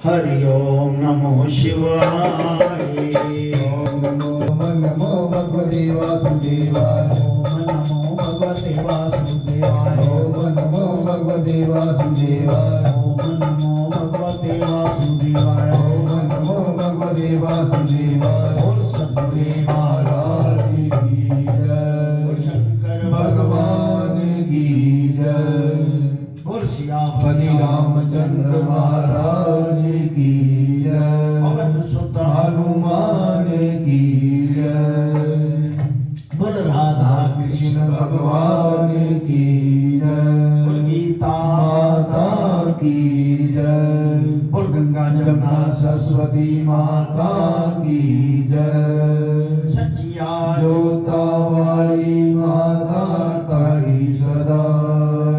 हरि ओम नमो शिवाय। ओम नमो भगवते वासुदेवाय। ओम नमो भगवते वासुदेवाय। ओम नमो भगवते वासुदेवाय। ओम नमो भगवते वासुदेवाय। ओम नमो भगवते वासुदेवाय। बोल सद्गुरु महाराज की जय। बोल शंकर भगवान की जय। बोल श्री रामचंद्र महाराज की जय। पवन सुत हनुमान की जय। बोल राधा कृष्ण भगवान की जय। बोल गीता माता की जय। बोल गंगा जमुना जमुना सरस्वती माता की जय। सच्चिया जोता वाली माता तारी सदा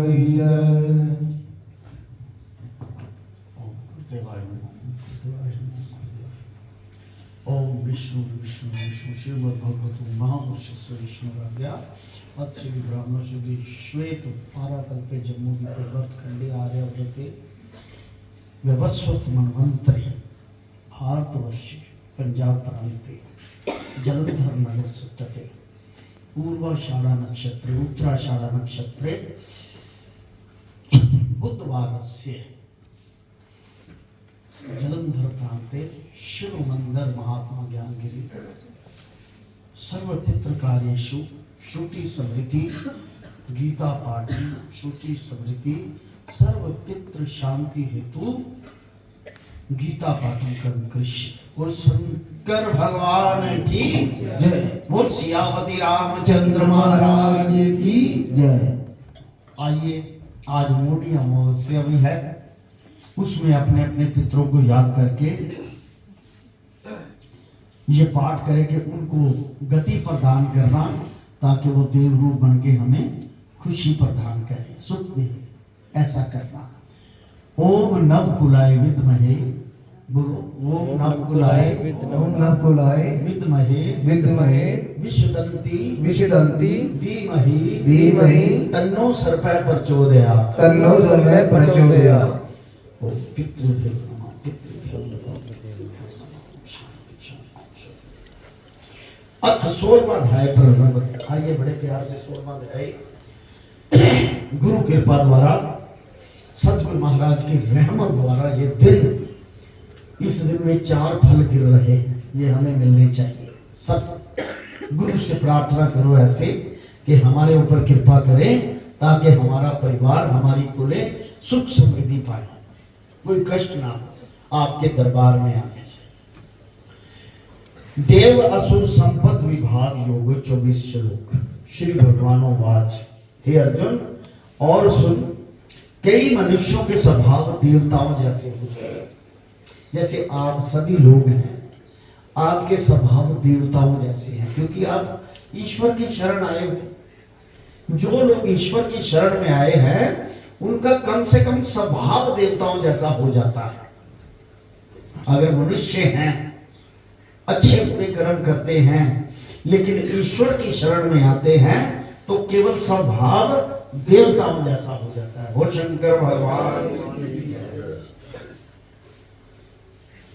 जय। ओम विष्णु विष्णु विष्णु श्रीमद्भगवत महापुरुष विष्णुराज्ञा अथ श्री ब्राह्मण श्री श्वेत पाराकल्पे जम्मूदीपे वर्तखंडे आर्याव्रते व्यवस्वत मन्वंतरे भारतवर्षे पंजाब प्रांते जलंधर नगर सप्तते पूर्वाषाढ़ा नक्षत्रे उत्तराषाढ़ा नक्षत्रे बुधवारस्य जलंधर प्रांते शिव मंदिर महात्मा ज्ञानगिरी सर्वपितृ कार्येषु श्रुति स्मृति गीता पाठी श्रुति स्मृति सर्वपितृ शांति हेतु गीता पाठन कर्म कृष्ण और शंकर भगवान की जय। बोल सियापति रामचंद्र महाराज की जय। आइए, आज मोटी अमावस्या भी है, उसमें अपने अपने पितरों को याद करके ये पाठ करें कि उनको गति प्रदान करना, ताकि वो देव रूप बन के हमें खुशी प्रदान करें, सुख दे, ऐसा करना। ओम नवकुलाय विद्महे, बोलो ओम नवकुलाय ओम नकुलाय विद्महे विद्महे विषदंती विषदंती धीमहि धीमहि तन्नो सर्पः प्रचोदयात्। तन्नो सर्वः प्रचोदयात्। ओ पितृभ्यो नमः, पितृभ्यो अथ 16वां अध्याय प्रारंभ। आइए बड़े प्यार से 16वां अध्याय गुरु कृपा द्वारा सतगुरु महाराज की रहमत द्वारा ये दिन, इस दिन में 4 फल गिर रहे हैं, ये हमें मिलने चाहिए। सब गुरु से प्रार्थना करो ऐसे कि हमारे ऊपर कृपा करें, ताकि हमारा परिवार, हमारी कुले सुख समृद्धि पाए, कोई कष्ट ना हो आपके दरबार में आने से। देव असुर संपद विभाग योग 24 श्लोक। श्री भगवानो वाच, हे अर्जुन और सुन, कई मनुष्यों के स्वभाव देवताओं जैसे होते हैं। जैसे आप सभी लोग हैं, आपके स्वभाव देवताओं जैसे हैं, क्योंकि आप ईश्वर की शरण आए हो। जो लोग ईश्वर की शरण में आए हैं, उनका कम से कम स्वभाव देवताओं जैसा हो जाता है। अगर मनुष्य हैं, अच्छे बुरे कर्म करते हैं, लेकिन ईश्वर की शरण में आते हैं, तो केवल स्वभाव देवताओं जैसा हो जाता है। बोल शंकर भगवान।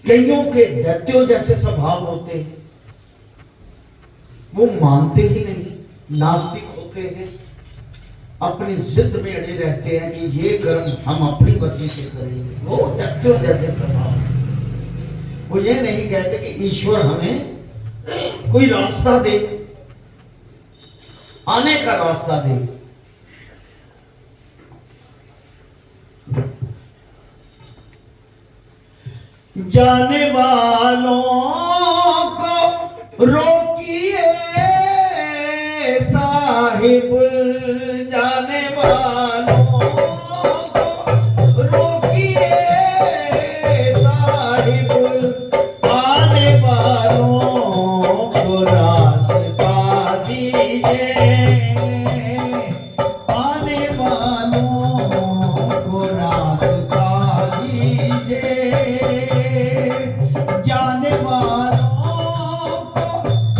कईयों के दैत्यों जैसे स्वभाव होते हैं, वो मानते ही नहीं, नास्तिक होते हैं, अपनी जिद में अड़े रहते हैं कि ये कर्म हम अपनी मर्जी से करेंगे। वो दैत्यों जैसे स्वभाव। वो ये नहीं कहते कि ईश्वर हमें कोई रास्ता दे, आने का रास्ता दे। जाने वालों को रोकिए साहिब, जाने वालों को रोकिए साहिब, आने वालों को रास्ता दीजिए, आने वालों को रास्ता दीजिए, जाने वालों को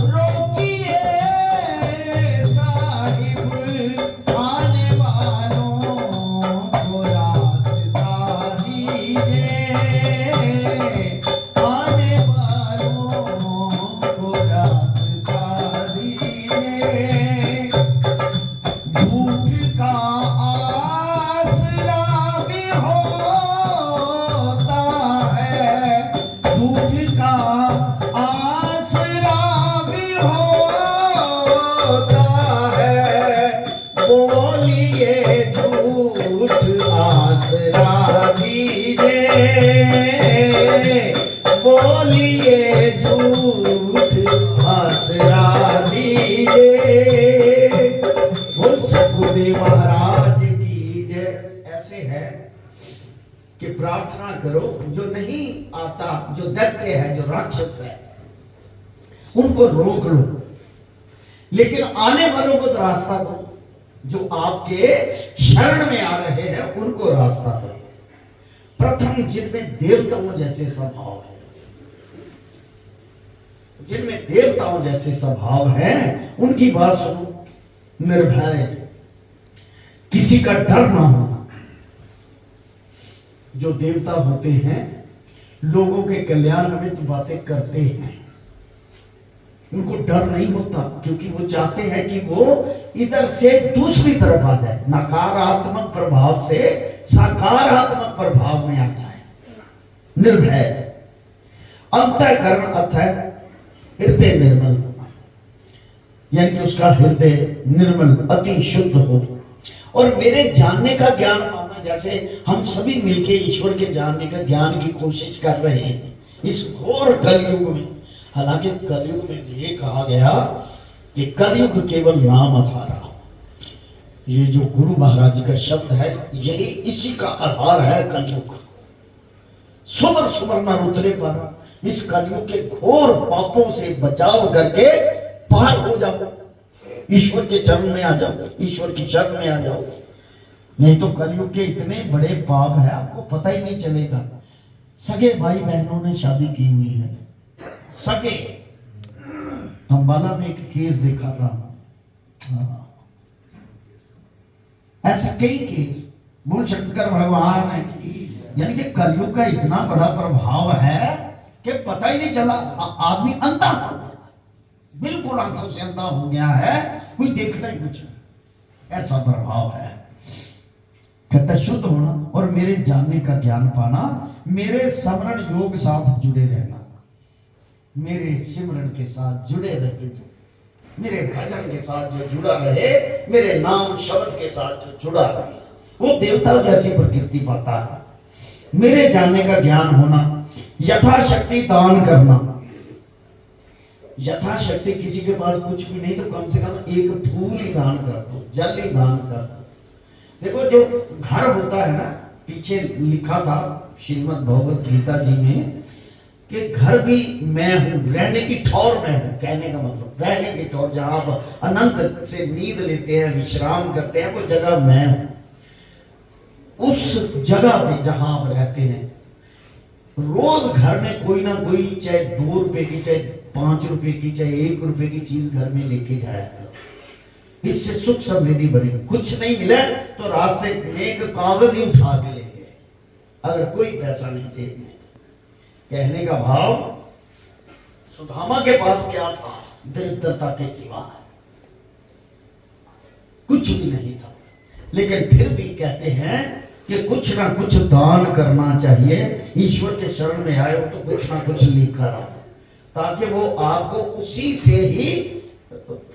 रोकिए साहिब, आने वालों को रास्ता दीजिए, आने वालों को रास्ता दीजिए। झूठ का आसरा भी होता है, झूठ का आसरा भी होता है, बोलिए झूठ आसरा दीजिए, बोलिए झूठ आसरा दीजिए। बोल सतगुरुदेव महाराज की जय। ऐसे है कि प्रार्थना करो, जो नहीं आता, जो दैत्य है, जो राक्षस है, उनको रोक लो, लेकिन आने वालों को तो रास्ता दो। जो आपके शरण में आ रहे हैं उनको रास्ता दो। प्रथम, जिनमें देवताओं जैसे स्वभाव है, जिनमें देवताओं जैसे स्वभाव हैं, उनकी बात सुनो। निर्भय, किसी का डर ना होना। जो देवता होते हैं लोगों के कल्याण निमित्त बातें करते हैं, उनको डर नहीं होता, क्योंकि वो चाहते हैं कि वो इधर से दूसरी तरफ आ जाए, नकारात्मक प्रभाव से सकारात्मक प्रभाव में आ जाए। निर्भय, अंतःकरण अथय हृदय निर्मल, यानी कि उसका हृदय निर्मल अति शुद्ध हो। और मेरे जानने का ज्ञान पाना, जैसे हम सभी मिलके ईश्वर के जानने का ज्ञान की कोशिश कर रहे हैं इस घोर कलयुग में। हालांकि कलयुग में ये कहा गया कि कलयुग केवल नाम आधार। ये जो गुरु महाराज का शब्द है, यही इसी का आधार है। कलयुग सुमर सुमर न उतरे पारा। इस कलयुग के घोर पापों से बचाव करके पार हो जाओ, ईश्वर के चरण में आ जाओ, ईश्वर की शरण में आ जाओ। नहीं तो कलयुग के इतने बड़े पाप है, आपको पता ही नहीं चलेगा। सगे भाई बहनों ने शादी की हुई है, सगे। अंबाला में एक केस देखा था, ऐसे कई केस। बोल शंकर भगवान है। यानी कि कलयुग का इतना बड़ा प्रभाव है कि पता ही नहीं चला। आदमी अंधा हो गया, बिल्कुल आंखों से अंधा हो गया है, कोई देखना ही कुछ नहीं। ऐसा प्रभाव है। कहता शुद्ध होना और मेरे जानने का ज्ञान पाना, मेरे स्मरण योग साथ जुड़े रहना, मेरे सिमरन के साथ जुड़े रहे, जो मेरे भजन के साथ जो जुड़ा रहे, मेरे नाम शब्द के साथ जो जुड़ा रहे, वो देवता जैसी प्रकृति पाता है। मेरे जानने का ज्ञान होना, यथाशक्ति दान करना। यथाशक्ति किसी के पास कुछ भी नहीं तो कम से कम एक फूल ही दान कर दो, जल ही दान कर दो। देखो जो घर होता है ना, पीछे लिखा था श्रीमद् भगवत गीता जी में कि घर भी मैं हूं, रहने की ठौर मैं हूं। कहने का मतलब रहने की ठौर, जहां आप अनंत से नींद लेते हैं, विश्राम करते हैं, वो जगह मैं हूं। उस जगह पे जहां आप रहते हैं, रोज घर में कोई ना कोई, चाहे 2 रुपए की, चाहे 5 रुपए की, चाहे 1 रुपए की चीज घर में लेके जाया करो। इससे सुख समृद्धि बढ़ेगी। कुछ नहीं मिले तो रास्ते में एक कागज ही उठा के ले गए, अगर कोई पैसा नहीं चाहिए। कहने का भाव, सुदामा के पास क्या था? दरिद्रता के सिवा कुछ भी नहीं था, लेकिन फिर भी कहते हैं कि कुछ ना कुछ दान करना चाहिए। ईश्वर के शरण में आए हो तो कुछ ना कुछ लेकर आओ, ताकि वो आपको उसी से ही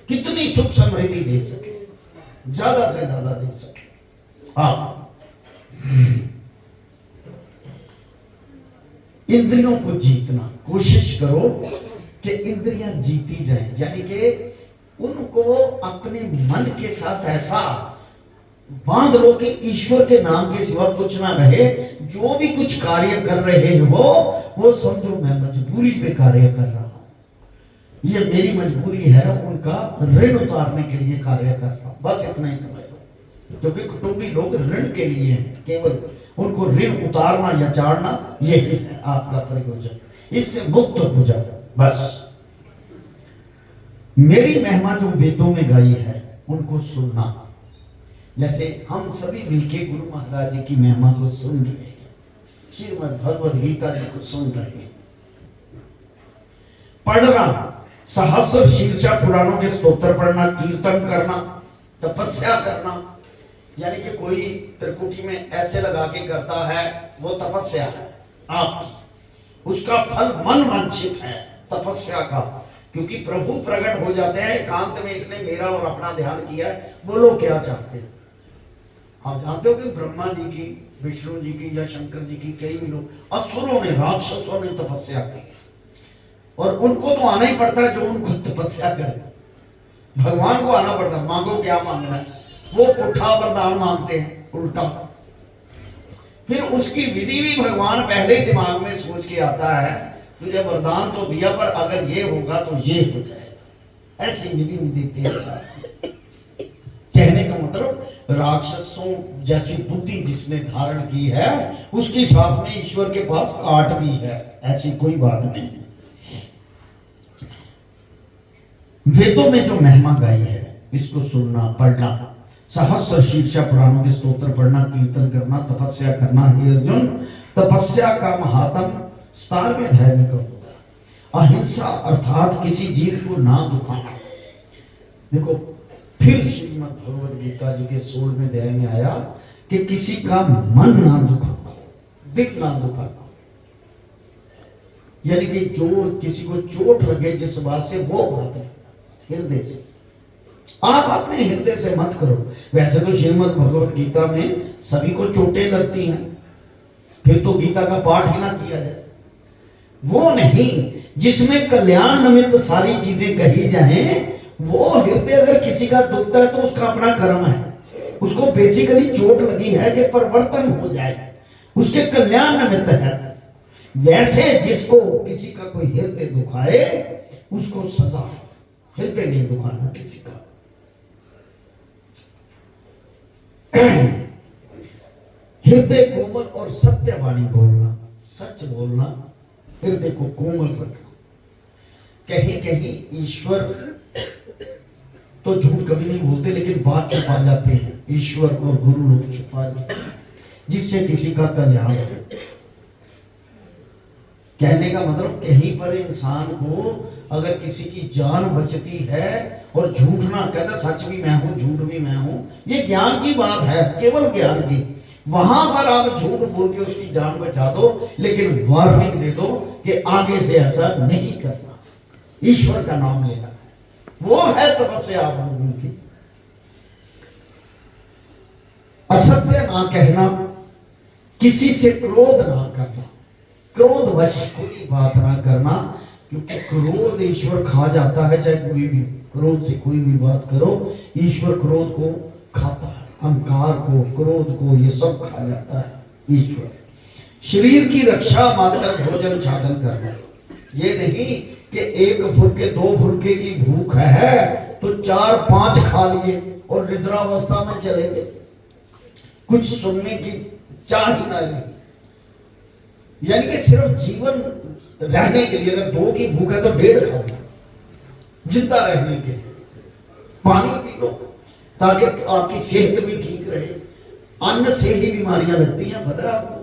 कितनी सुख समृद्धि दे सके, ज्यादा से ज्यादा दे सके। आप इंद्रियों को जीतना, कोशिश करो कि इंद्रियां जीती जाएं, यानी कि उनको अपने मन के साथ ऐसा बांध लो कि ईश्वर के नाम के सिवा कुछ ना रहे। जो भी कुछ कार्य कर रहे हैं वो समझो मैं मजबूरी पे कार्य कर रहा हूं, ये मेरी मजबूरी है, उनका ऋण उतारने के लिए कार्य कर रहा हूं, बस इतना ही समझ लो। क्योंकि कुटुंबी लोग ऋण के लिए हैं, केवल उनको ऋण उतारना या चाड़ना यही है आपका प्रयोजन, इससे मुक्त हो जाओ बस। मेरी महिमा जो वेदों में गाई है उनको सुनना, जैसे हम सभी मिलके गुरु महाराज जी की महिमा को सुन रहे हैं, श्रीमद् भगवद गीता जी को सुन रहे हैं, पढ़ना, सहस्र शीर्षा पुराणों के स्तोत्र पढ़ना, कीर्तन करना, तपस्या करना, यानी कि कोई त्रिकुटी में ऐसे लगा के करता है वो तपस्या है आपकी, उसका फल मन वांछित है तपस्या का, क्योंकि प्रभु प्रकट हो जाते हैं एकांत में, इसने मेरा और अपना ध्यान किया है, बोलो क्या चाहते हैं। आप जानते हो कि ब्रह्मा जी की, विष्णु जी की या शंकर जी की, कई लोग असुरों ने, राक्षसों ने तपस्या की, और उनको तो आना ही पड़ता है जो उनको तपस्या करे, भगवान को आना पड़ता है, मांगो क्या मांगना है, वो पुट्ठा वरदान मांगते हैं उल्टा, फिर उसकी विधि भी भगवान पहले ही दिमाग में सोच के आता है, तुझे वरदान तो दिया पर अगर ये होगा तो ये हो जाएगा, ऐसी विधि भी देते हैं। कहने का मतलब राक्षसों जैसी बुद्धि जिसने धारण की है उसकी साथ में ईश्वर के पास काट भी है, ऐसी कोई बात नहीं है। वेदों में जो महिमा गाई है इसको सुनना, पढ़ना, सहस्र शीर्षा पुराणों के स्तोत्र पढ़ना, कीर्तन करना, तपस्या करना। हे अर्जुन, तपस्या का महात्म 17वें अध्याय में कहूंगा, अहिंसा अर्थात किसी जीव को ना दुखाना। देखो फिर श्रीमद् भगवद गीता जी के 16वें अध्याय में आया कि किसी का मन ना दुखाना, दिल ना दुखाना, यानी कि जो किसी को चोट लगे जिस बात से वो बात है हृदय से, आप अपने हृदय से मत करो। वैसे तो श्रीमद् भगवद गीता में सभी को चोटें लगती हैं, फिर तो गीता का पाठ ही ना किया जाए, वो नहीं, जिसमें कल्याण निमित्त सारी चीजें कही जाएं, वो हृदय अगर किसी का दुखता है तो उसका अपना कर्म है, उसको बेसिकली चोट लगी है कि परिवर्तन हो जाए, उसके कल्याण निमित्त है। वैसे जिसको किसी का कोई हृदय दुखाए उसको सजा, हृदय नहीं दुखाना किसी का। हृदय कोमल और सत्यवाणी बोलना, सच बोलना, हृदय को कोमल रखना। कहीं कहीं ईश्वर तो झूठ कभी नहीं बोलते, लेकिन बात छुपा जाते हैं, ईश्वर और गुरु लोग छुपा जाते हैं जिससे किसी का कल्याण हो। कहने का मतलब कहीं पर इंसान को अगर किसी की जान बचती है और झूठ ना कहता, सच भी मैं हूं झूठ भी मैं हूं, ये ज्ञान की बात है, केवल ज्ञान की, वहां पर आप झूठ बोल के उसकी जान बचा दो, लेकिन वार्निंग दे दो कि आगे से ऐसा नहीं करना, ईश्वर का नाम लेना, वो है तपस्या आप लोगों की। असत्य ना कहना, किसी से क्रोध ना करना, क्रोधवश कोई बात ना करना, क्योंकि क्रोध ईश्वर खा जाता है, चाहे कोई भी क्रोध से कोई भी बात करो, ईश्वर क्रोध को खाता है, अहंकार को, क्रोध को, ये सब खा जाता है ईश्वर। शरीर की रक्षा मात्र भोजन साधन करना, ये नहीं कि 1 फुलके 2 फुलके की भूख है तो 4-5 खा लिए और निद्रावस्था में चले गए, कुछ सुनने की चाह ही ना ली। यानी कि सिर्फ जीवन रहने के लिए अगर 2 की भूख है तो 1.5 खा लो, जिंदा रहने के लिए। पानी पी लो ताकि आपकी सेहत भी ठीक रहे, अन्न से ही बीमारियां लगती हैं, पता है आपको।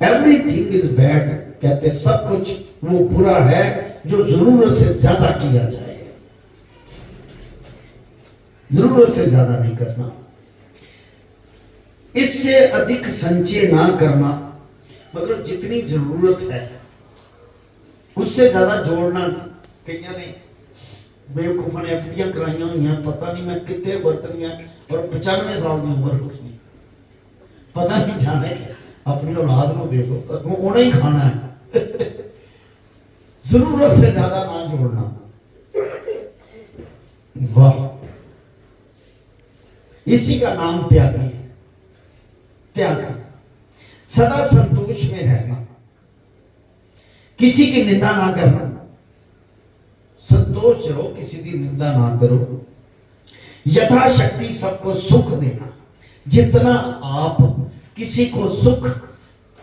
एवरीथिंग इज बैड, कहते सब कुछ वो बुरा है जो जरूरत से ज्यादा किया जाए, जरूरत से ज्यादा नहीं करना, इससे अधिक संचय ना करना, मतलब जितनी जरूरत है उससे ज्यादा जोड़ना। कईयां ने बेवकूफा ने एफडीआं कराइया हुई, पता नहीं मैं कितने बरतनियां, और 95 साल की उम्र होगी, पता नहीं जाने अपनी औलाद को दे दो तो उन्हें ही खाना है। जरूरत से ज्यादा ना जोड़ना। वाह, इसी का नाम त्यागी है। त्यागी, सदा संतोष में रहना, किसी की निंदा ना करना, संतोष रहो, किसी की निंदा ना करो, यथाशक्ति सबको सुख देना। जितना आप किसी को सुख,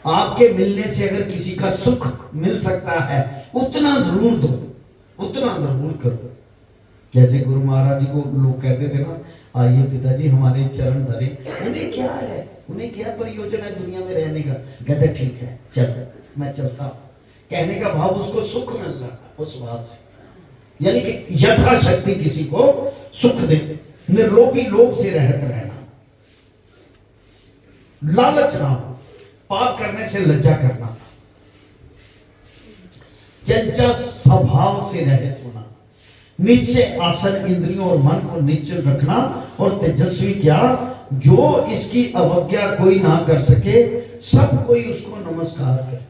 आपके मिलने से अगर किसी का सुख मिल सकता है उतना जरूर दो, उतना जरूर करो। जैसे गुरु महाराज जी को लोग कहते थे ना, आइए पिताजी हमारे चरण धरे। उन्हें क्या है, उन्हें क्या प्रयोजन है दुनिया में रहने का? कहते ठीक है चल मैं चलता हूं। कहने का भाव उसको सुख मिल रहा है उस बात से, यानी कि यथाशक्ति किसी को सुख दे, निर्लोभी लोभ से रहत रहना, लालच ना हो, पाप करने से लज्जा करना, चंचल स्वभाव से रहित होना, निश्चय आसन इंद्रियों और मन को निश्चल रखना, और तेजस्वी क्या, जो इसकी अवज्ञा कोई ना कर सके, सब कोई उसको नमस्कार करे।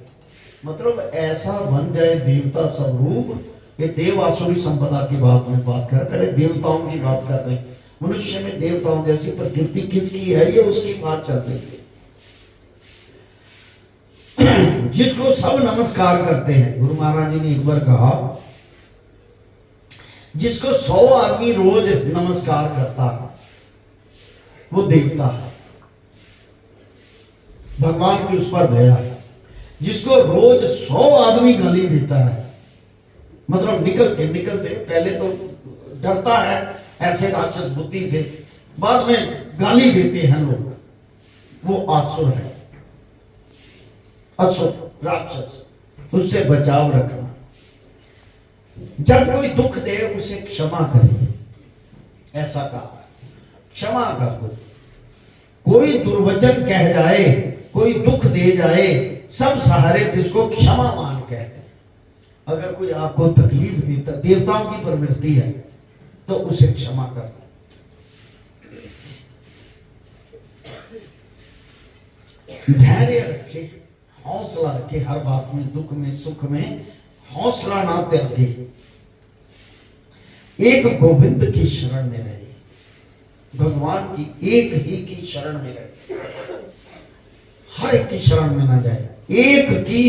मतलब ऐसा बन जाए देवता स्वरूप। ये देव आसुरी संपदा की बात में बात कर, पहले देवताओं की बात कर रहे हैं। मनुष्य में देवताओं जैसी प्रकृति किसकी है, ये उसकी बात चल रही है। जिसको सब नमस्कार करते हैं। गुरु महाराज जी ने एक बार कहा, जिसको 100 आदमी रोज नमस्कार करता है वो देवता है, भगवान की उस पर दया है। जिसको रोज 100 आदमी गाली देता है, मतलब निकलते पहले तो डरता है ऐसे राक्षस बुद्धि से, बाद में गाली देते हैं लोग, वो आसुर है, असुर राक्षस। उससे बचाव रखना। जब कोई दुख दे उसे क्षमा करे, ऐसा कहा, क्षमा कर दो। कोई दुर्वचन कह जाए, कोई दुख दे जाए, सब सहारे जिसको क्षमा मान कहते हैं। अगर कोई आपको तकलीफ देता, देवताओं की प्रवृत्ति है, तो उसे क्षमा कर दो। धैर्य रखे, हौसला रखे, हर बात में, दुख में सुख में हौसला ना त्यागे। एक गोविंद की शरण में रहे, भगवान की एक ही की शरण में रहे, हर एक की शरण में ना जाए, एक की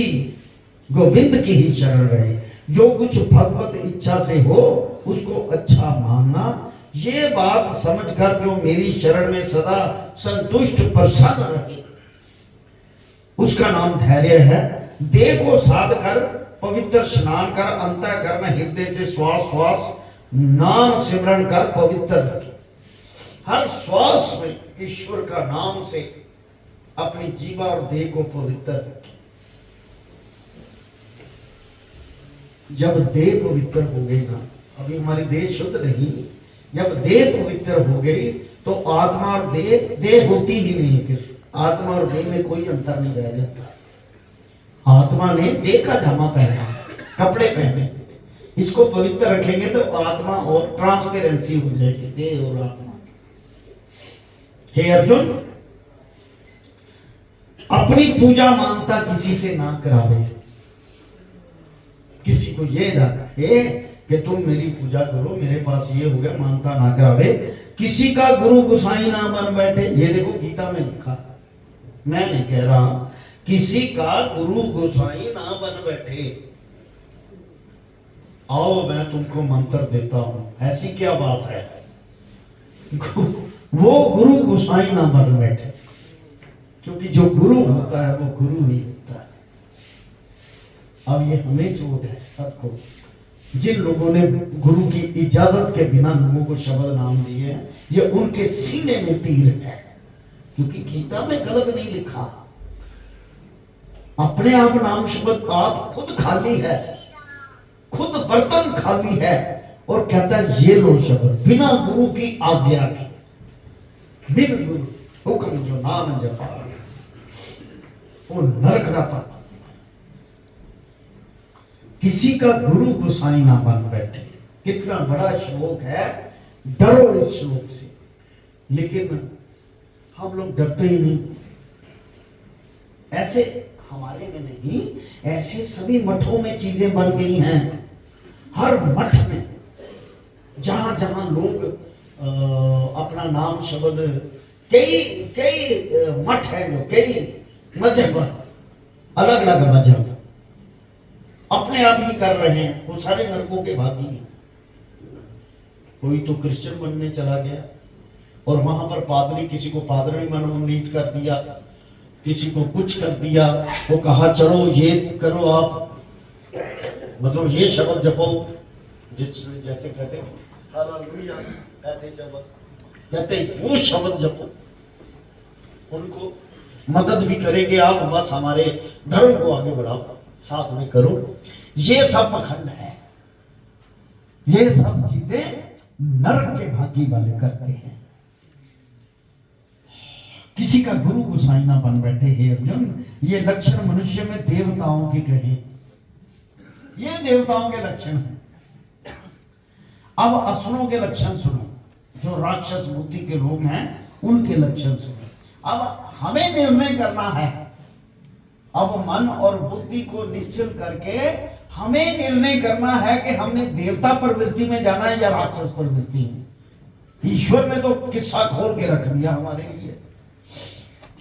गोविंद की ही शरण रहे। जो कुछ भगवत इच्छा से हो उसको अच्छा मानना, ये बात समझकर जो मेरी शरण में सदा संतुष्ट प्रसन्न रहे, उसका नाम धैर्य है। देह को साध कर पवित्र स्नान कर, अंतःकरण हृदय से श्वास श्वास नाम सिमरण कर पवित्र रखे। हर श्वास में ईश्वर का नाम से अपनी जीवा और देह को पवित्र रखे। जब देह पवित्र हो गई ना, अभी हमारी देह शुद्ध नहीं, जब देह पवित्र हो गई तो आत्मा और देह होती ही नहीं। फिर आत्मा और देह में कोई अंतर नहीं रह जाता। आत्मा ने देह का जामा पहना, कपड़े पहने, इसको पवित्र रखेंगे तो आत्मा और ट्रांसपेरेंसी हो जाएगी देह और आत्मा। हे अर्जुन, अपनी पूजा मानता किसी से ना करावे। किसी को ये ना कहे कि तुम मेरी पूजा करो, मेरे पास ये हो गया, मानता ना करावे। किसी का गुरु गुसाई ना बन बैठे, ये देखो गीता में लिखा, मैं नहीं कह रहा। किसी का गुरु गुसाई ना बन बैठे। आओ मैं तुमको मंत्र देता हूं, ऐसी क्या बात है? वो गुरु गुसाई ना बन बैठे, क्योंकि जो गुरु होता है वो गुरु ही होता है। अब ये हमें चोट है सबको, जिन लोगों ने गुरु की इजाजत के बिना लोगों को शब्द नाम दिए हैं, ये उनके सीने में तीर है। क्योंकि गीता में गलत नहीं लिखा, अपने आप नाम शब्द, आप खुद खाली है, खुद बर्तन खाली है, और कहता है ये लो शब्द बिना गुरु की आज्ञा के, बिन गुरु हुक्म जो नाम जपा, वो नरक का पाप। किसी का गुरु गुसाई ना बन बैठे। कितना बड़ा श्लोक है, डरो इस श्लोक से। लेकिन हम लोग डरते ही नहीं। ऐसे हमारे में नहीं, ऐसे सभी मठों में चीजें बन गई हैं। हर मठ में जहां जहां लोग अपना नाम शब्द, कई कई मठ है, जो कई मजहब, अलग अलग मजहब अपने आप ही कर रहे हैं, वो सारे नरकों के भागी हैं। कोई तो क्रिश्चियन बनने चला गया और वहां पर पादरी, किसी को पादरी मनोनीत कर दिया, किसी को कुछ कर दिया, वो कहा चलो ये करो आप, मतलब ये शब्द जपो, जैसे कहते हैं हालेलुया, ऐसे शब्द कहते हैं, वो शब्द जपो, उनको मदद भी करेंगे आप, बस हमारे धर्म को आगे बढ़ाओ, साथ में करो। ये सब पखंड है, ये सब चीजें नरक के भागी वाले करते हैं। किसी का गुरु गोसाई ना बन बैठे हे अर्जुन, ये लक्षण मनुष्य में देवताओं के कहे, ये देवताओं के लक्षण हैं। अब असुरों के लक्षण सुनो, जो राक्षस बुद्धि के लोग हैं उनके लक्षण सुनो। अब हमें निर्णय करना है, अब मन और बुद्धि को निश्चल करके हमें निर्णय करना है कि हमने देवता प्रवृत्ति में जाना है या राक्षस प्रवृत्ति में। ईश्वर ने तो किस्सा खोल के रख दिया हमारे लिए।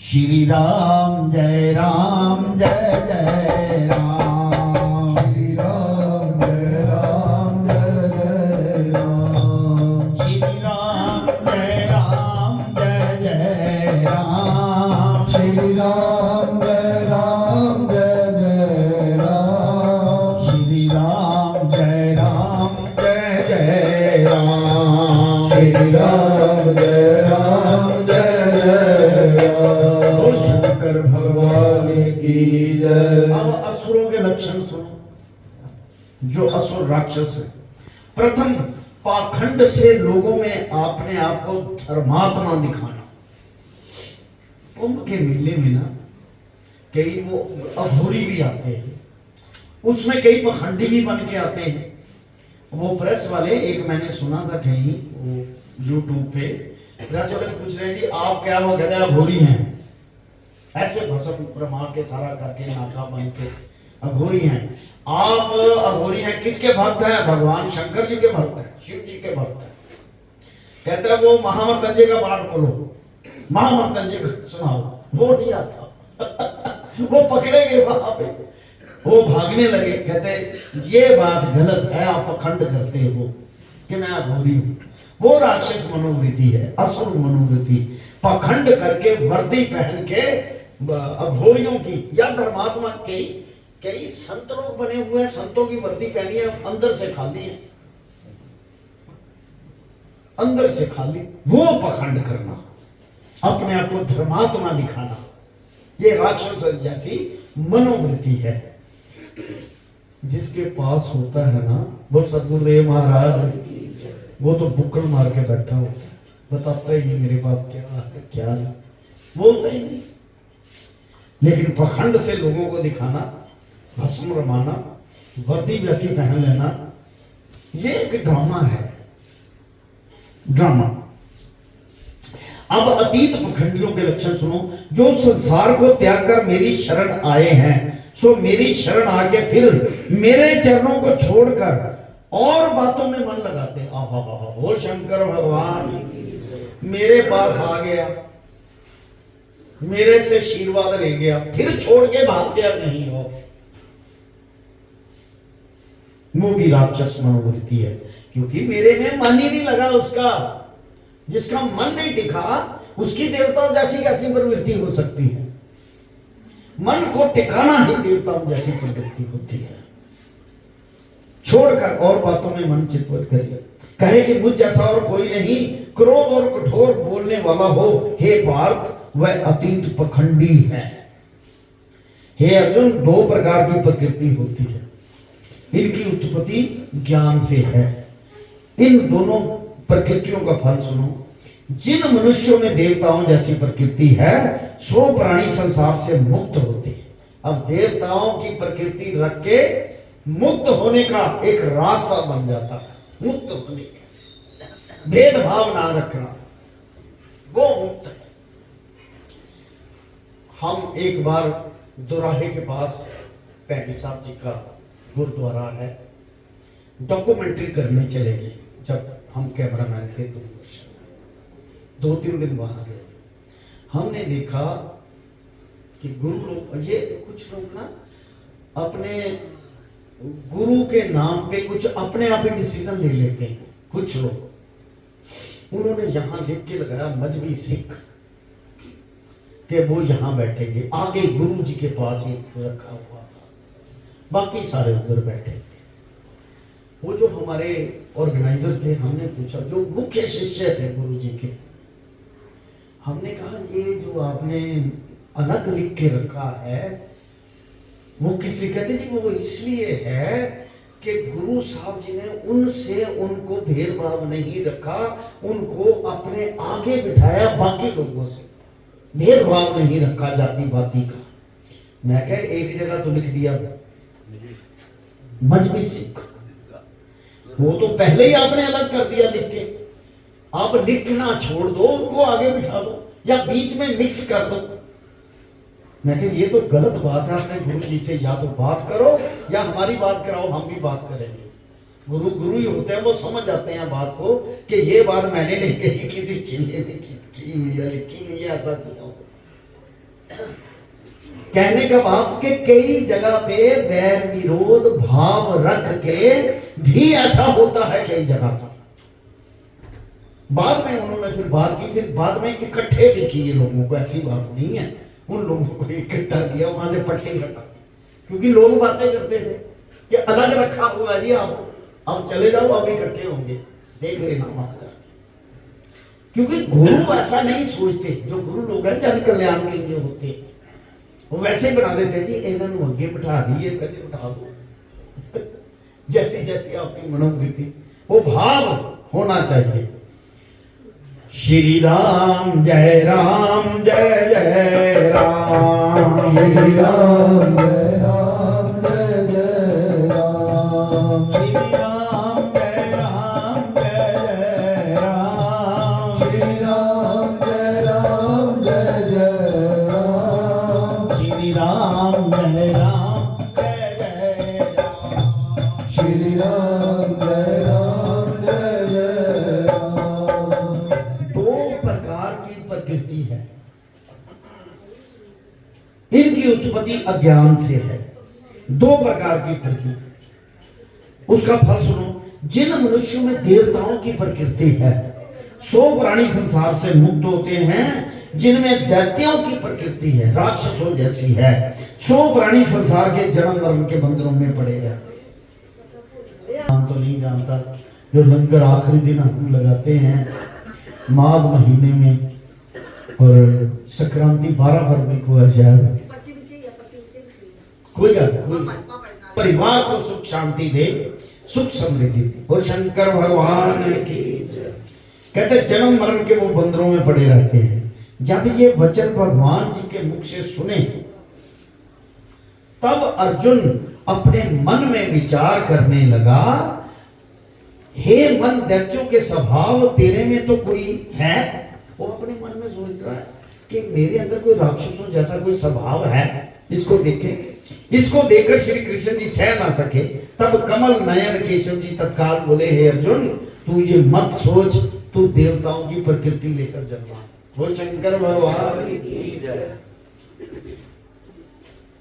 श्री राम जय राम, जय जय राम, श्री राम जय राम, जय जय राम, श्री राम जय राम, जय जय राम, श्री राम जय राम, जय जय राम, श्री राम जय राम, जय जय राम, श्री राम जय राम, जय जय राम। बोल शंकर भगवान की जय। अब असुरों के लक्षण सुनो, जो असुर राक्षस है। प्रथम, पाखंड से लोगों में अपने आप को धर्मात्मा दिखाना। कुंभ के मेले में ना कई वो अघोरी भी आते हैं, उसमें कई पखंडी भी बन के आते हैं। वो प्रेस वाले, एक मैंने सुना था कहीं वो यूट्यूब पे, प्रेस वाले पूछ रहे हैं जी आप क्या, वो कहते हैं अघोरी हैं, ऐसे भस्म ब्रह्मा के सारा करके नाका बन के अघोरी हैं। आप अघोरी हैं, किसके भक्त हैं? भगवान शंकर जी के भक्त हैं, शिव जी के भक्त हैं। कहते हैं वो महामृत्युंजय का पाठ बोलो, महामृत्युंजय का सुनाओ, वो नहीं आता। वो पकड़े गए वहां पे, वो भागने लगे। कहते ये बात गलत है, आप पखंड करते हो कि मैं अघोरी हूं। वो राक्षस मनोवृत्ति है, असुर मनोवृत्ति। पखंड करके वर्दी पहन के अघोरियों की या धर्मात्मा के कई संत लोग बने हुए हैं, संतों की वर्दी पहनी है, अंदर से खाली है, अंदर से खाली। वो पखंड करना, अपने आप को धर्मात्मा दिखाना, ये राक्षस जैसी मनोवृत्ति है। जिसके पास होता है ना, बोल सदगुरुदेव महाराज, वो तो बुक्कड़ मार के बैठा होता है, बताता ही नहीं मेरे पास क्या है क्या नहीं, बोलता ही नहीं। लेकिन पखंड से लोगों को दिखाना, भस्म रमाना, वर्दी वैसी पहन लेना, ये एक ड्रामा है, ड्रामा। अब अतीत पखंडियों के लक्षण सुनो। जो संसार को त्याग कर मेरी शरण आए हैं, सो मेरी शरण आके फिर मेरे चरणों को छोड़कर और बातों में मन लगाते हैं। आहा बोल शंकर भगवान, मेरे पास आ गया, मेरे से आशीर्वाद ले गया, फिर छोड़ के भाग गया नहीं हो, वो भी राक्षस मनोवृत्ति है। क्योंकि मेरे में मन ही नहीं लगा उसका। जिसका मन नहीं टिका, उसकी देवताओं जैसी कैसी प्रवृत्ति हो सकती है? मन को टिकाना ही देवताओं जैसी प्रवृत्ति होती है। छोड़कर और बातों में मन चितवत करिए। कहे कि मुझ जैसा और कोई नहीं, क्रोध और कठोर बोलने वाला हो, हे पार्थ वह अतीत पखंडी है। हे अर्जुन, दो प्रकार की प्रकृति होती है, इनकी उत्पत्ति ज्ञान से है। इन दोनों प्रकृतियों का फल सुनो। जिन मनुष्यों में देवताओं जैसी प्रकृति है, सो प्राणी संसार से मुक्त होते हैं। अब देवताओं की प्रकृति रख के मुक्त होने का एक रास्ता बन जाता है। मुक्त होने का भेदभाव ना रखना, वो मुक्त है। हम एक बार दोराहे के पास पैडी साहब जी का गुरुद्वारा है। डॉक्यूमेंट्री करने चले गए जब हम कैमरामैन थे दूरदर्शन में, 2-3 दिन वहां रहे। हमने देखा कि गुरु लोग, ये कुछ लोग ना अपने गुरु के नाम पे कुछ अपने आप ही डिसीजन ले लेते हैं। कुछ लोग, उन्होंने यहां लिख के लगाया मजहबी सिख कि वो यहां बैठेंगे, आगे गुरु जी के पास ही रखा हुआ था, बाकी सारे उधर बैठे थे। वो जो हमारे ऑर्गेनाइजर थे, हमने पूछा, जो मुख्य शिष्य थे गुरु जी के, हमने कहा ये जो आपने अलग लिख के रखा है वो किस लिए? कहते जी वो इसलिए है कि गुरु साहब जी ने उनसे उनको भेदभाव नहीं रखा, उनको अपने आगे बिठाया, बाकी लोगों से भेदभाव नहीं रखा जाति पाति का। मैं कह एक जगह तो लिख दिया मजहबी सिख, वो तो पहले ही आपने अलग कर दिया लिख के। आप लिखना छोड़ दो, उनको आगे बिठा दो या बीच में मिक्स कर दो। मैं कह ये तो गलत बात है। अपने गुरु जी से या तो बात करो या हमारी बात कराओ, हम भी बात करेंगे। गुरु गुरु ही होते हैं, वो समझ जाते हैं बात को कि ये बात मैंने नहीं कही, किसी चिल्ले ने की हुई है, लिखी हुई है, ऐसा किया हो। कहने का भाव कि कई जगह पे बैर विरोध भाव रख के भी ऐसा होता है कई जगह पर। बाद में उन्होंने फिर बात की, फिर बाद में इकट्ठे भी किए लोगों को, ऐसी बात नहीं है। उन लोगों को इकट्ठा किया, वहां से पट्टी हटा, क्योंकि लोग बातें करते थे कि अलग रखा हुआ है जी, आप अब चले जाओ, अब इकट्ठे होंगे, देख लेना वहां पर। क्योंकि गुरु ऐसा नहीं सोचते, जो गुरु लोग हैं जन कल्याण के लिए होते हैं, वो वैसे ही बना देते जी, इन्होंने आगे बिठा दिए, कभी बिठा दो जैसी जैसी आपकी मनोवृत्ति, वो भाव होना चाहिए। श्री राम जय राम जय जय राम, श्री राम जय राम जय जय राम, श्री राम जय राम जय जय राम, श्री राम जय राम जय जय राम, श्री राम जय राम जय जय राम, श्री राम जय राम जय जय राम। दो प्रकार की प्रकृति है, इनकी उत्पत्ति अज्ञान से है। दो प्रकार की प्रकृति, उसका फल सुनो। जिन मनुष्यों में देवताओं की प्रकृति है, 100 प्राणी संसार से मुक्त होते हैं। जिनमें दैत्यों की प्रकृति है, राक्षसों जैसी है, 100 प्राणी संसार के जन्म मरण के बंधनों में पड़े रहते हैं। हम तो नहीं जानता, जो लंगर आखिरी दिन हम लगाते हैं माघ महीने में, और संक्रांति 12 फरवरी को है शायद। कोई गल, कोई परिवार को सुख शांति दे, सुख समृद्धि दे, और शंकर भगवान की जय। कहते जन्म मरण के वो बंदरों में पड़े रहते हैं। जब ये वचन भगवान जी के मुख से सुने, तब अर्जुन अपने मन में विचार करने लगा, हे मन, दैत्यों के स्वभाव तेरे में तो कोई है। वो अपने मन में सोच रहा है कि मेरे अंदर कोई राक्षसों जैसा कोई स्वभाव है, इसको देखें। इसको देखकर श्री कृष्ण जी सह ना सके, तब कमल नयन केशव जी तत्काल बोले, हे अर्जुन, तू ये मत सोच, तू देवताओं की प्रकृति लेकर जन्मा। बोल शंकर भगवान की जय।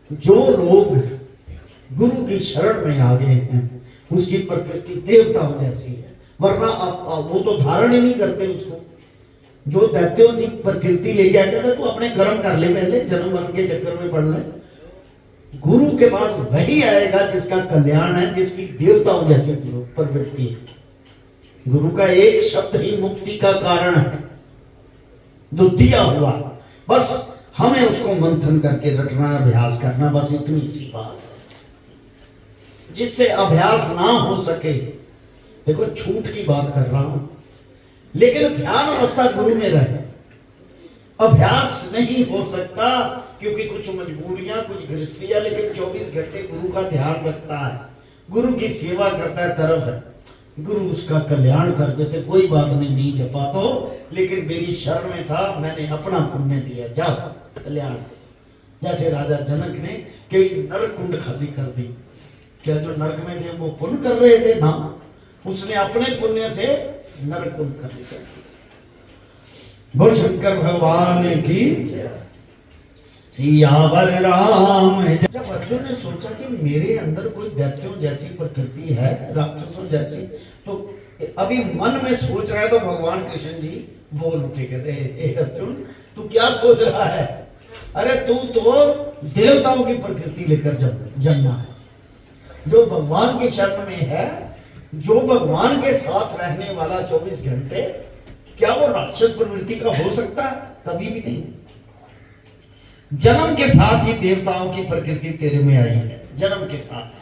जो लोग गुरु की शरण में आ गए हैं, उसकी प्रकृति देवताओं जैसी है, वरना आप वो तो धारण ही नहीं करते उसको। जो दैत्यों की प्रकृति लेके आ गया, तू अपने कर्म कर ले, पहले जन्म मरण के चक्कर में पड़ ले। गुरु के पास वही आएगा जिसका कल्याण है, जिसकी देवताओं जैसी प्रवृत्ति है। गुरु का एक शब्द ही मुक्ति का कारण है, जो दिया हुआ, बस हमें उसको मंथन करके रटना, अभ्यास करना, बस इतनी सी बात है। जिससे अभ्यास ना हो सके, देखो छूट की बात कर रहा हूं, लेकिन ध्यान अवस्था गुरु में रहे, अभ्यास नहीं हो सकता, क्योंकि कुछ मजबूरियां, कुछ गृहस्थियां, लेकिन 24 घंटे गुरु का ध्यान रखता है, गुरु की सेवा करता है, तरफ है, गुरु उसका कल्याण कर देते। कोई बात नहीं जपा तो, लेकिन मेरी शरण में था, मैंने अपना पुण्य दिया, जाओ कल्याण। जैसे राजा जनक ने कई नरक कुंड खाली कर दी। क्या जो नरक में थे वो पुण्य कर रहे थे? ना, उसने अपने पुण्य से नरक कुंड खाली कर दी। बोल शंकर भगवान की सियावर राम। जब अर्जुन ने सोचा कि मेरे अंदर कोई दैत्यों जैसी प्रकृति है, राक्षसों जैसी, तो अभी मन में सोच रहा है, तो भगवान कृष्ण जी बोल उठे, कहते हे अर्जुन तू क्या सोच रहा है? अरे तू तो देवताओं की प्रकृति लेकर जन्मा है। जो भगवान के शरण में है, जो भगवान के साथ रहने वाला 24 घंटे, क्या वो राक्षस प्रवृत्ति का हो सकता है? कभी भी नहीं। जन्म के साथ ही देवताओं की प्रकृति तेरे में आई है, जन्म के साथ।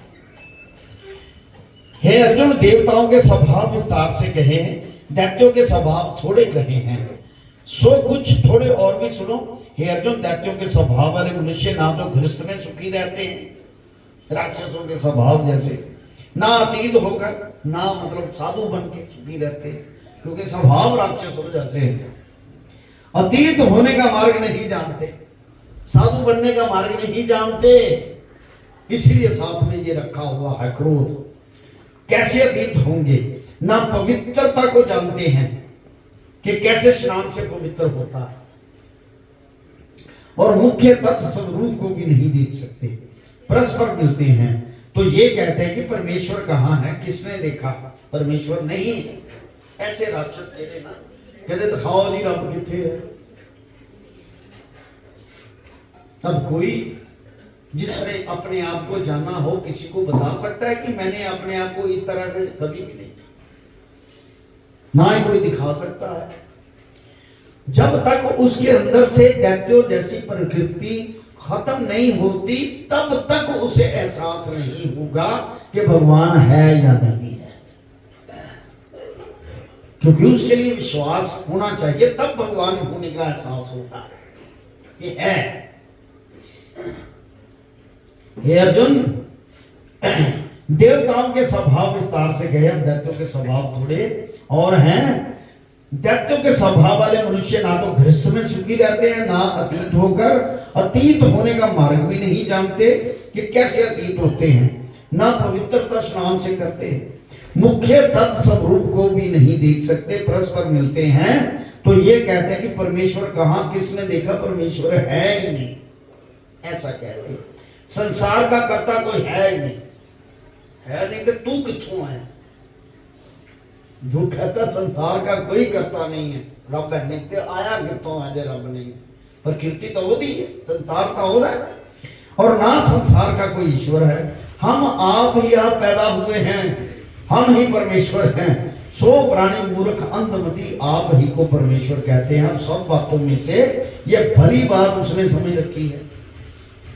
हे अर्जुन, देवताओं के स्वभाव विस्तार से कहे हैं, दैत्यों के स्वभाव थोड़े कहे हैं, सो कुछ थोड़े और भी सुनो। हे अर्जुन, दैत्यों के स्वभाव वाले मनुष्य ना तो गृहस्थ में सुखी रहते हैं, राक्षसों के स्वभाव जैसे, ना अतीत होकर, ना मतलब साधु बन के सुखी रहते हैं, क्योंकि स्वभाव राक्षसों जैसे है। अतीत होने का मार्ग नहीं जानते, साधु बनने का मार्ग नहीं जानते, इसलिए साथ में ये रखा हुआ है क्रोध। कैसे अतीत होंगे? ना पवित्रता को जानते हैं कि कैसे स्नान से पवित्र होता है, और मुख्य तत्व स्वरूप को भी नहीं देख सकते, परस्पर मिलते हैं। तो ये कहते हैं कि परमेश्वर कहाँ है? किसने देखा? परमेश्वर नहीं है। ऐसे राक्षस जेड़े ना कहते दिखाओ जी रब किथे है। अब कोई जिसने अपने आप को जाना हो, किसी को बता सकता है कि मैंने अपने आप को इस तरह से? कभी भी नहीं, ना ही कोई दिखा सकता है। जब तक उसके अंदर से दैत्यों जैसी प्रकृति खत्म नहीं होती, तब तक उसे एहसास नहीं होगा कि भगवान है या नहीं है, क्योंकि उसके लिए विश्वास होना चाहिए, तब भगवान होने का एहसास होता है ये है। हे अर्जुन, देवताओं के स्वभाव विस्तार से गए, अब दैत्यों के स्वभाव थोड़े और हैं। दैत्यों के स्वभाव वाले मनुष्य ना तो गृहस्थ में सुखी रहते हैं, ना अतीत होकर, अतीत होने का मार्ग भी नहीं जानते कि कैसे अतीत होते हैं, ना पवित्रता स्नान से करते हैं, मुख्य तत्व स्वरूप को भी नहीं देख सकते, परस्पर मिलते हैं। तो ये कहते हैं कि परमेश्वर कहाँ? किसने देखा? परमेश्वर है ही नहीं, ऐसा कहते हैं। संसार का कर्ता कोई है ही नहीं, है नहीं तो तू किथों है? जो कहता संसार का कोई कर्ता नहीं है, रब है नहीं तो आया किथों है जे रब नहीं? प्रकृति तो होती है, संसार तो हो रहा है, और ना संसार का कोई ईश्वर है। हम आप ही आप पैदा हुए हैं, हम ही परमेश्वर हैं। सो प्राणी मूर्ख अंधमति आप ही को परमेश्वर कहते हैं। सब बातों में से ये भली बात उसने समझ रखी है,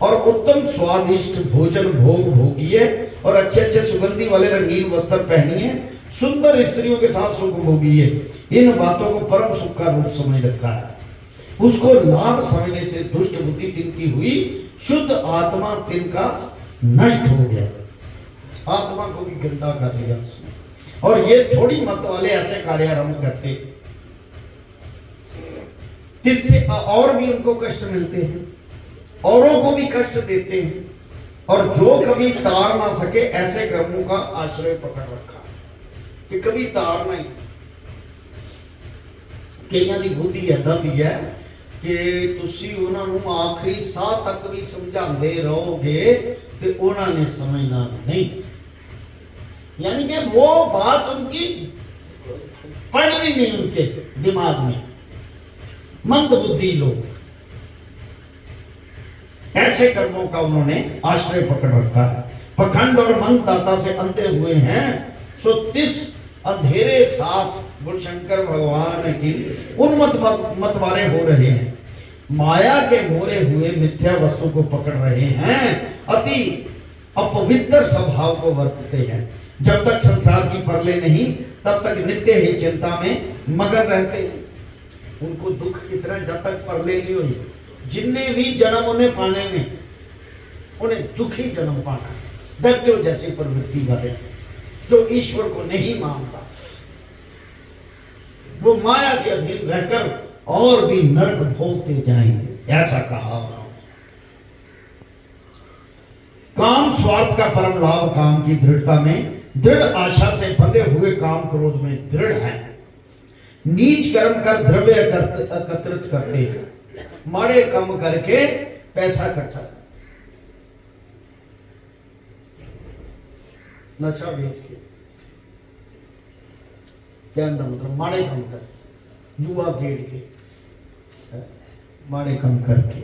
और उत्तम स्वादिष्ट भोजन भोग भोगिए, और अच्छे अच्छे सुगंधी वाले रंगीन वस्त्र पहनिए, सुंदर स्त्रियों के साथ सुख भोगिए। इन बातों को परम सुख का रूप समझ रखा है। उसको लाभ समझने से दुष्ट बुद्धि तिनकी हुई, शुद्ध आत्मा तिनका नष्ट हो गया। आत्मा को भी गंदा कर लिया उसने। और ये थोड़ी मत वाले ऐसे कार्य आरंभ करते, जिससे और भी उनको कष्ट मिलते हैं, औरों को भी कष्ट देते हैं, और जो कभी तार ना सके ऐसे कर्मों का आश्रय पकड़ रखा कि कभी तार नहीं। कईयां दी बुद्धि ऐदां दी है कि तुसी उन्हां नूं आखिरी साह तक भी समझाते रहोगे तो उन्होंने समझना नहीं, यानी कि वो बात उनकी पढ़नी नहीं उनके दिमाग में। मंद बुद्धि लोग, ऐसे कर्मों का उन्होंने आश्रय पकड़ रखा है। पखंड और मंद दाता से अंधे हुए हैं, सो तिस अंधेरे साथ गुरु शंकर भगवान की उन्मत्त मतवारे हो रहे हैं। माया के मोए हुए मिथ्या वस्तु को पकड़ रहे हैं, अति अपवित्र स्वभाव को वर्तते हैं। जब तक संसार की परले नहीं, तब तक नित्य ही चिंता में मगन रहते हैं। उनको दुख कितना जब तक परले नहीं हुई, जिनने भी जन्म उन्हें पाने में, उन्हें दुखी जन्म पाना है। दैत्यों जैसी प्रवृत्ति वाले जो ईश्वर को नहीं मानता, वो माया के अधीन रहकर और भी नरक भोगते जाएंगे, ऐसा कहा उन्होंने। काम स्वार्थ का परम लाभ, काम की दृढ़ता में, दृढ़ आशा से बंधे हुए काम क्रोध में दृढ़ है। नीच कर्म कर द्रव्य एकत्रित करते हैं, माड़े काम करके पैसा इकट्ठा, नशा बेच के, कहने का मतलब माड़े काम कर, जुआ खेल के, माड़े काम करके,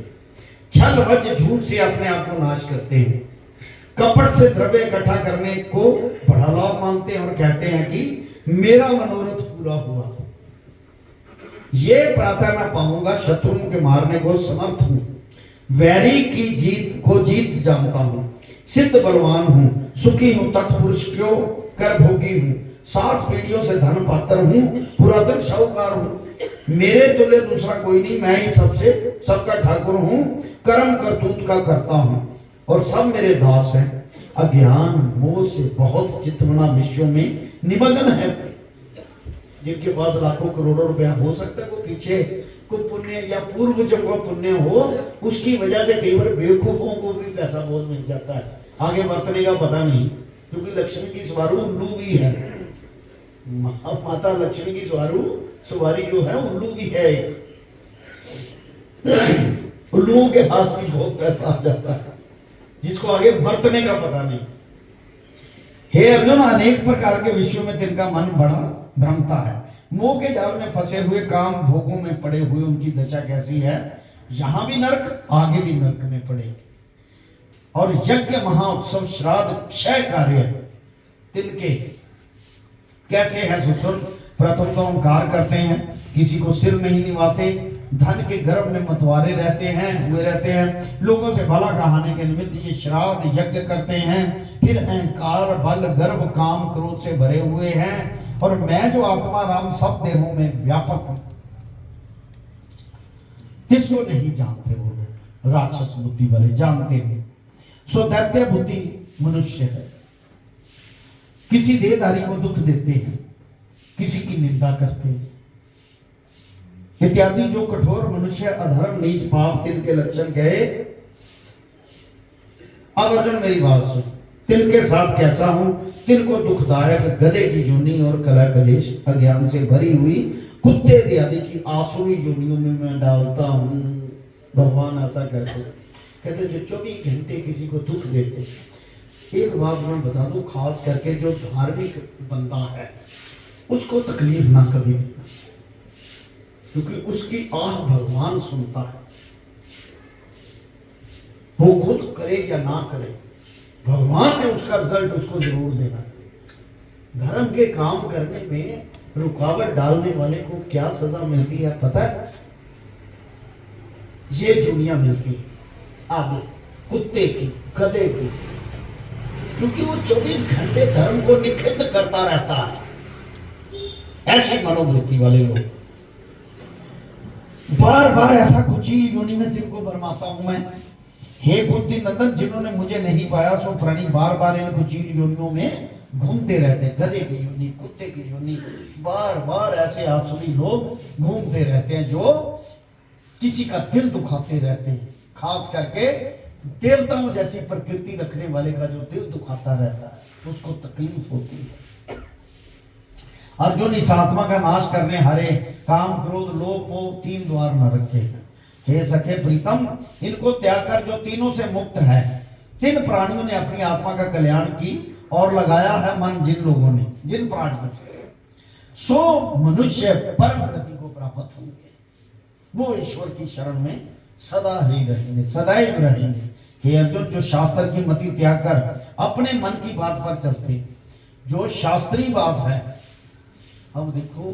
छल वच झूठ से अपने आप को नाश करते हैं, कपट से द्रव्य इकट्ठा करने को बड़ा लाभ मानते हैं और कहते हैं कि मेरा मनोरथ पूरा हुआ, ये प्रातः मैं पाऊंगा, शत्रुओं के मारने को समर्थ हूं, वैरी की जीत को जीत जानता हूं, सिद्ध बलवान हूं, सुखी हूं, तत्पुरुष क्यों कर भोगी हूं, 7 पीढ़ियों से धन पात्र हूं, पुरातन साहूकार हूं, मेरे तुल्य दूसरा कोई नहीं, मैं ही सबसे सबका ठाकुर हूं, कर्म करतूत का करता हूं और सब मेरे दास हैं। अज्ञान मोह से बहुत चित्तवना विश्व में निमग्न है, जिनके पास लाखों करोड़ों रुपया हो सकता है, को पीछे को पुण्य या पूर्वजों को पुण्य हो, उसकी वजह से कई बार बेवकूफों को भी पैसा बहुत मिल जाता है, आगे बढ़ने का पता नहीं, क्योंकि लक्ष्मी की सवारू उल्लू भी है, माता लक्ष्मी की सवारी जो है उल्लू भी है, उल्लुओं के पास भी बहुत पैसा आ जाता है, जिसको आगे बरतने का पता नहीं। हे अर्जुन, अनेक प्रकार के विषयों में तिनका मन बड़ा भ्रमता है, मोह के जाल में फंसे हुए, काम भोगों में पड़े हुए उनकी दशा कैसी है, यहां भी नरक, आगे भी नरक में पड़ेगी। और यज्ञ महाउत्सव श्राद्ध क्षय कार्य तिनके कैसे है सुसुन, प्रथम तो ओंकार करते हैं, किसी को सिर नहीं निभाते, धन के गर्भ में मतवारे रहते हैं, हुए रहते हैं, लोगों से भला कहाने के निमित्त ये श्राद्ध यज्ञ करते हैं, फिर अहंकार बल गर्भ काम क्रोध से भरे हुए हैं, और मैं जो आत्मा राम सब देहों में व्यापक हूं, किसको नहीं जानते वो लोग, राक्षस बुद्धि वाले जानते हैं। सो दैत्य बुद्धि मनुष्य है, किसी देहधारी को दुख देते हैं, किसी की निंदा करते हैं इत्यादि। जो कठोर मनुष्य अधर्म नीच पाप तिल के लक्षण कहे। अब अर्जुन मेरी बात सुन, तिल के साथ कैसा हूं, तिल को दुखदायक गधे की योनि और कला कलेश अज्ञान से भरी हुई कुत्ते इत्यादि की आसुरी योनियों में मैं डालता हूं। भगवान ऐसा कहते जो 24 घंटे किसी को दुख देते। एक बात मैं बता दूं, खास करके जो धार्मिक बंदा है उसको तकलीफ ना कभी, क्योंकि उसकी आह भगवान सुनता है, वो खुद करे या ना करे, भगवान ने उसका रिजल्ट उसको जरूर देना। धर्म के काम करने में रुकावट डालने वाले को क्या सजा मिलती है पता है? ये दुनिया मिलती है आगे कुत्ते की, गधे की, क्योंकि वो 24 घंटे धर्म को निषिद्ध करता रहता है। ऐसी मनोवृत्ति वाले लोग बार बार ऐसा कुचील योनि में दिल को भरमाता हूं मैं। हे कुंती नंदन, जिन्होंने मुझे नहीं पाया सो प्राणी बार बार इन कुचील योनियों में घूमते रहते, गधे की योनि, कुत्ते की योनि, बार बार ऐसे आसुरी लोग घूमते रहते हैं जो किसी का दिल दुखाते रहते हैं। खास करके देवताओं जैसी प्रकृति रखने वाले का जो दिल दुखाता रहता है उसको तकलीफ होती है। अर्जुन, इस आत्मा का नाश करने हरे काम क्रोध लोभ मोह 3 द्वार न रखे। हे सखे प्रीतम, इनको त्याग कर जो तीनों से मुक्त है, 3 प्राणियों ने अपनी आत्मा का कल्याण की और लगाया है मन जिन लोगों ने, जिन प्राणियों सो मनुष्य परम गति को प्राप्त होंगे, वो ईश्वर की शरण में सदा ही रहेंगे, सदैव रहेंगे। हे अर्जुन, जो शास्त्र की मति त्याग कर अपने मन की बात पर चलते, जो शास्त्रीय बात है। अब देखो,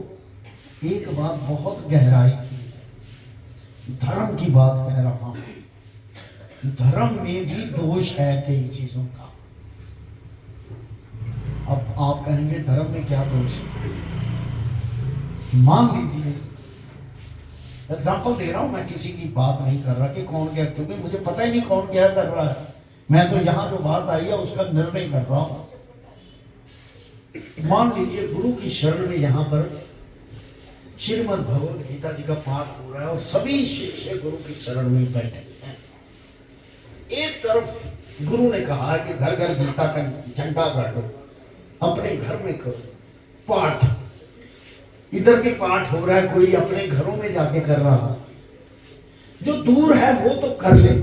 एक बात बहुत गहराई की, धर्म की बात कह रहा हूं। धर्म में भी दोष है कई चीजों का। अब आप कहेंगे धर्म में क्या दोष है? मान लीजिए, एग्जाम्पल दे रहा हूं मैं, किसी की बात नहीं कर रहा कि कौन क्या, क्योंकि मुझे पता ही नहीं कौन क्या कर रहा है। मैं तो यहां जो बात आई है उसका निर्णय कर रहा हूं। मान लीजिए गुरु की शरण में यहां पर श्रीमद् भगवद गीता जी का पाठ हो रहा है और सभी शिष्य गुरु की शरण में बैठे हैं। एक तरफ गुरु ने कहा है कि घर घर गीता का झंडा गाड़ो, अपने घर में करो पाठ। इधर भी पाठ हो रहा है, कोई अपने घरों में जाके कर रहा है। जो दूर है वो तो कर ले,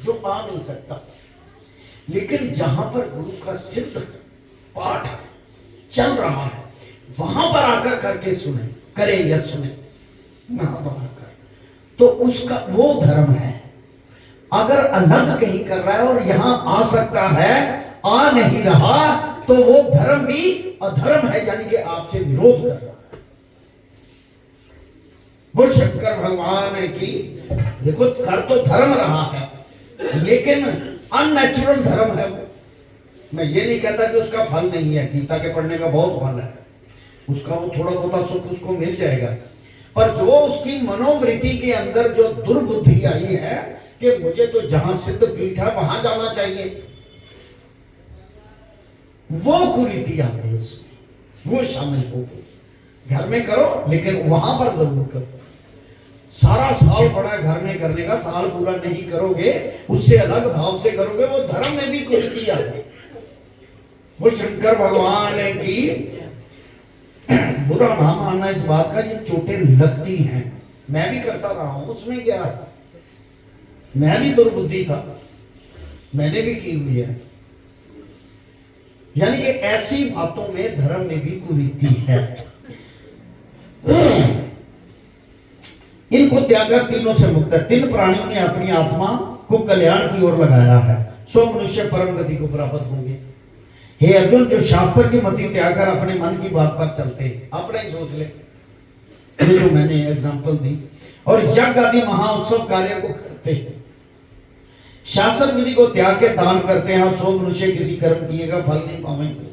जो आ नहीं सकता। लेकिन जहां पर गुरु का सिद्ध पाठ चल रहा है वहां पर आकर करके सुने, करे या सुने, वहां पर आकर, तो उसका वो धर्म है। अगर अलग कहीं कर रहा है और यहां आ सकता है, आ नहीं रहा, तो वो धर्म भी अधर्म है, यानी कि आपसे विरोध कर रहा है। बोल शंकर भगवान की। देखो कर तो धर्म रहा है, लेकिन अननेचुरल धर्म है वो। मैं ये नहीं कहता कि उसका फल नहीं है, गीता के पढ़ने का बहुत फल है, उसका वो थोड़ा बहुत सुख उसको मिल जाएगा। पर जो उसकी मनोवृत्ति के अंदर जो दुर्बुद्धि आई है कि मुझे तो जहां सिद्ध पीठ है वहां जाना चाहिए, वो कुरीति आ गई उसमें, वो शामिल हो गई। घर में करो लेकिन वहां पर जरूर करो। सारा साल पड़ा घर में करने का, साल पूरा नहीं करोगे, उससे अलग भाव से करोगे, वो धर्म में भी कुरीति आ गई। वो शंकर भगवान की बुरा ना मानना इस बात का, ये चोटें लगती हैं। मैं भी करता रहा हूं, उसमें क्या है, मैं भी दुर्बुद्धि था, मैंने भी की हुई है। यानी कि ऐसी बातों में धर्म में भी कुरीति है। इनको त्याग कर तीनों से मुक्त है। तीन प्राणियों ने अपनी आत्मा को कल्याण की ओर लगाया है, सो मनुष्य परम गति को प्राप्त होंगे। हे अर्जुन, जो शास्त्र की मति त्याग कर अपने मन की बात पर चलते हैं, अपना ही सोच ले, ये जो मैंने एग्जांपल दी, और यज्ञ आदि महाउत्सव कार्य को करते हैं, शास्त्र विधि को त्याग के दान करते हैं, और सो मनुष्य किसी कर्म किए का फल नहीं पाएंगे,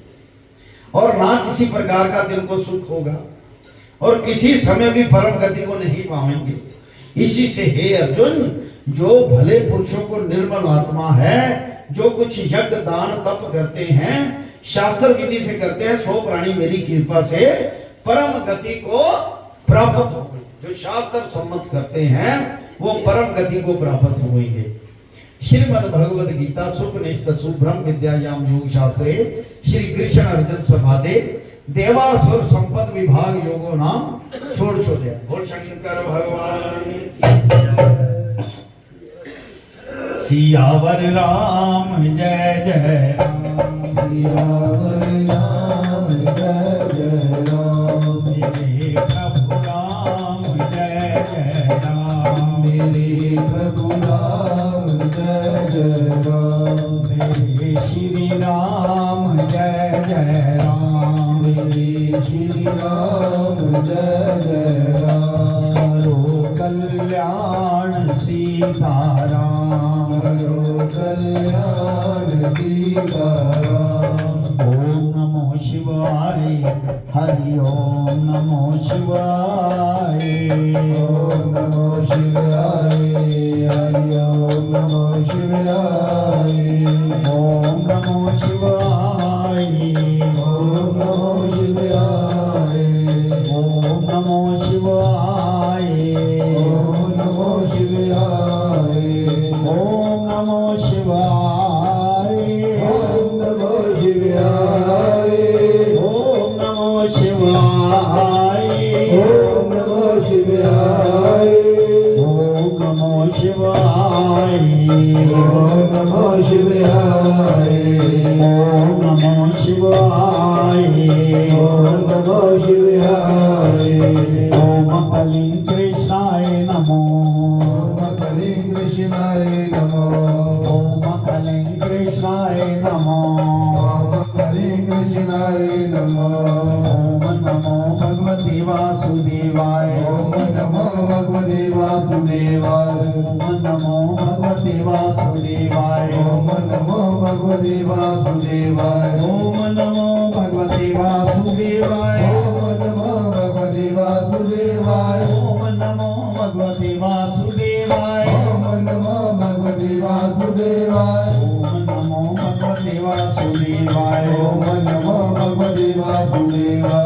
और ना किसी प्रकार का तिनको सुख होगा, और किसी समय भी परम गति को नहीं पाएंगे। इसी से हे अर्जुन, जो भले पुरुषों को निर्मल आत्मा है, जो कुछ यज्ञ दान तप करते हैं, शास्त्र विधि से करते हैं, सो प्राणी मेरी कृपा से परम गति को प्राप्त होंगे। जो शास्त्र सम्मत करते हैं वो परम गति को प्राप्त होंगे। श्रीमद् भगवद गीता सुपनिषत्सु ब्रह्म विद्यायाम योग शास्त्रे श्री कृष्ण अर्जुन संवादे देवासुर संपद विभाग योगो नाम षोडशोऽध्याय। बोल शंकर भगवान की। सियावर राम जय जय राम, सियावर राम जय जय राम, मेरे प्रभु राम जय जय राम, मेरे प्रभु राम जय जय राम, मेरे श्री राम जय जय राम, मेरे श्री राम जय जय राम, करो कल्याण सीताराम, करो कल्याण सीताराम। ओम नमो शिवाय, हरि ओम नमो शिवाय, ओम नमो शिवाय, हरि ओम नमो शिवाय, ओम नमो शिवाय, ओम नमो शिवाय, ओम नमो शिवाय, ओम नमो शिवाय, ओम नमो शिवाय, ओम नमो शिवाय, ओम नमो शिवाय, ओम नमो शिवाय, ओम नमो शिवाय, ओम नमो शिवाय, ओम नमो शिवाय, ओम नमो शिवाय, ओम कलिं कृष्णाय नमो, ओम कलिं कृष्णाय नमो, ओम कलिं कृष्णाय नमो, ओम कलिं कृष्णाय नमो, ओम नमो भगवते वासुदेवाय, ओम नमो भगवते वासुदेवाय, ओम नमो भगवते वासुदेवाय, ओम नमो भगवते वासुदेवाय, ओम नमो भगवते वासुदेवाय, ओम नमो भगवते वासुदेवाय, ओम नमो भगवते वासुदेवाय, ओम नमो भगवते वासुदेवाय, ओम नमो भगवते वासुदेवाय, ओम नमो भगवते वासुदेवाय,